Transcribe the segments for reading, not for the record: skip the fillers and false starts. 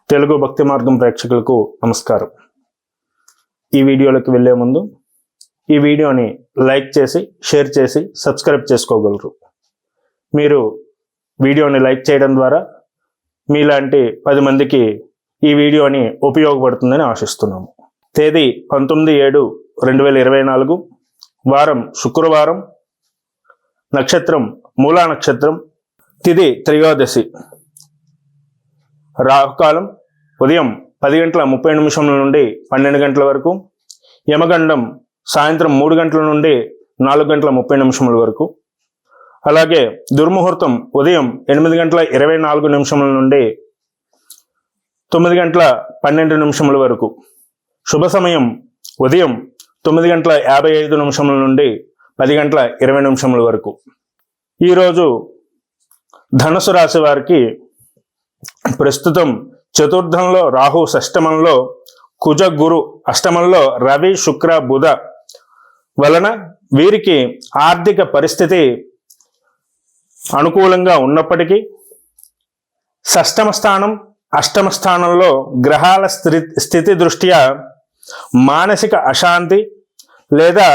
తెలుగు భక్తి మార్గం ప్రేక్షకులకు నమస్కారం. ఈ వీడియోలోకి వెళ్ళే ముందు ఈ వీడియోని లైక్ చేసి షేర్ చేసి సబ్స్క్రైబ్ చేసుకోగలరు. మీరు వీడియోని లైక్ చేయడం ద్వారా మీలాంటి 10 మందికి ఈ వీడియోని ఉపయోగపడుతుందని ఆశిస్తున్నాము. తేదీ 19/7/2024, వారం శుక్రవారం, నక్షత్రం మూలా నక్షత్రం, తిథి త్రయోదశి, రాహుకాలం ఉదయం 10:30 నుండి 12 గంటల వరకు, యమగండం సాయంత్రం 3 గంటల నుండి 4:30 వరకు, అలాగే దుర్ముహూర్తం ఉదయం 8:24 నుండి 9:12 వరకు, శుభ సమయం ఉదయం 9:55 నుండి 10:20 వరకు. ఈరోజు ధనుసు రాశి వారికి ప్రస్తుతం చతుర్థంలో రాహు, షష్టమంలో కుజ, గురు, అష్టమంలో రవి, శుక్ర, బుధ వలన వీరికి ఆర్థిక పరిస్థితి అనుకూలంగా ఉన్నప్పటికీ షష్టమ స్థానం, అష్టమ స్థానంలో గ్రహాల స్థితి దృష్ట్యా మానసిక అశాంతి లేదా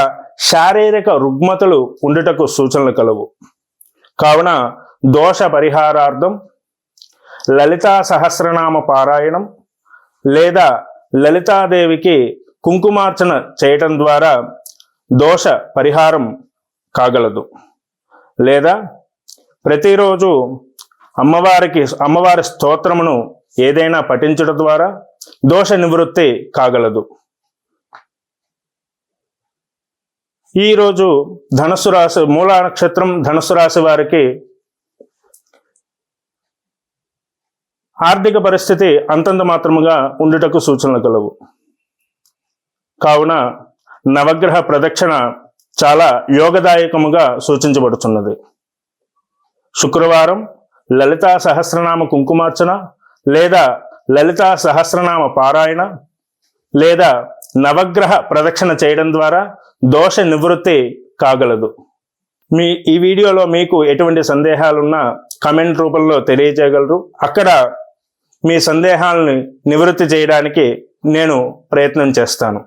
శారీరక రుగ్మతలు ఉండుటకు సూచనలు కలవు. కావున దోష పరిహారార్థం లలితా సహస్రనామ పారాయణం లేదా లలితాదేవికి కుంకుమార్చన చేయటం ద్వారా దోష పరిహారం కాగలదు. లేదా ప్రతిరోజు అమ్మవారి స్తోత్రమును ఏదైనా పఠించడం ద్వారా దోష నివృత్తి కాగలదు. ఈరోజు ధనుసు రాశి మూలా నక్షత్రం ధనుసు రాశి వారికి ఆర్థిక పరిస్థితి అంతంత మాత్రముగా ఉండుటకు సూచనలు కలవు. కావున నవగ్రహ ప్రదక్షిణ చాలా యోగదాయకముగా సూచించబడుతున్నది. శుక్రవారం లలితా సహస్రనామ కుంకుమార్చన లేదా లలితా సహస్రనామ పారాయణ లేదా నవగ్రహ ప్రదక్షిణ చేయడం ద్వారా దోష నివృత్తి కాగలదు. ఈ వీడియోలో మీకు ఎటువంటి సందేహాలున్నా కమెంట్ రూపంలో తెలియజేయగలరు. అక్కడ మీ సందేహాలను నివృత్తి చేయడానికి నేను ప్రయత్నం చేస్తాను.